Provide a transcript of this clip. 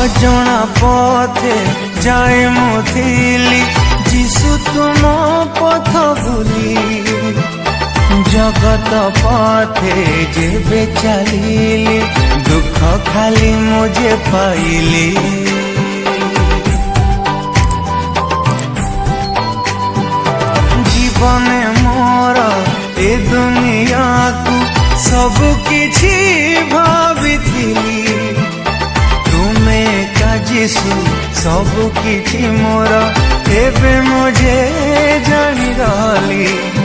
अजଣା पथे जाए मुथिली जीशु तुम पथ भूली जगत पथे जेबे चलिली दुख खाली मुझे पाइली जीवन मोर ए दुनिया को सब किछि भाविथिली तुमे का जीशु सब किछि मोर एबे मुझे जानी रहली।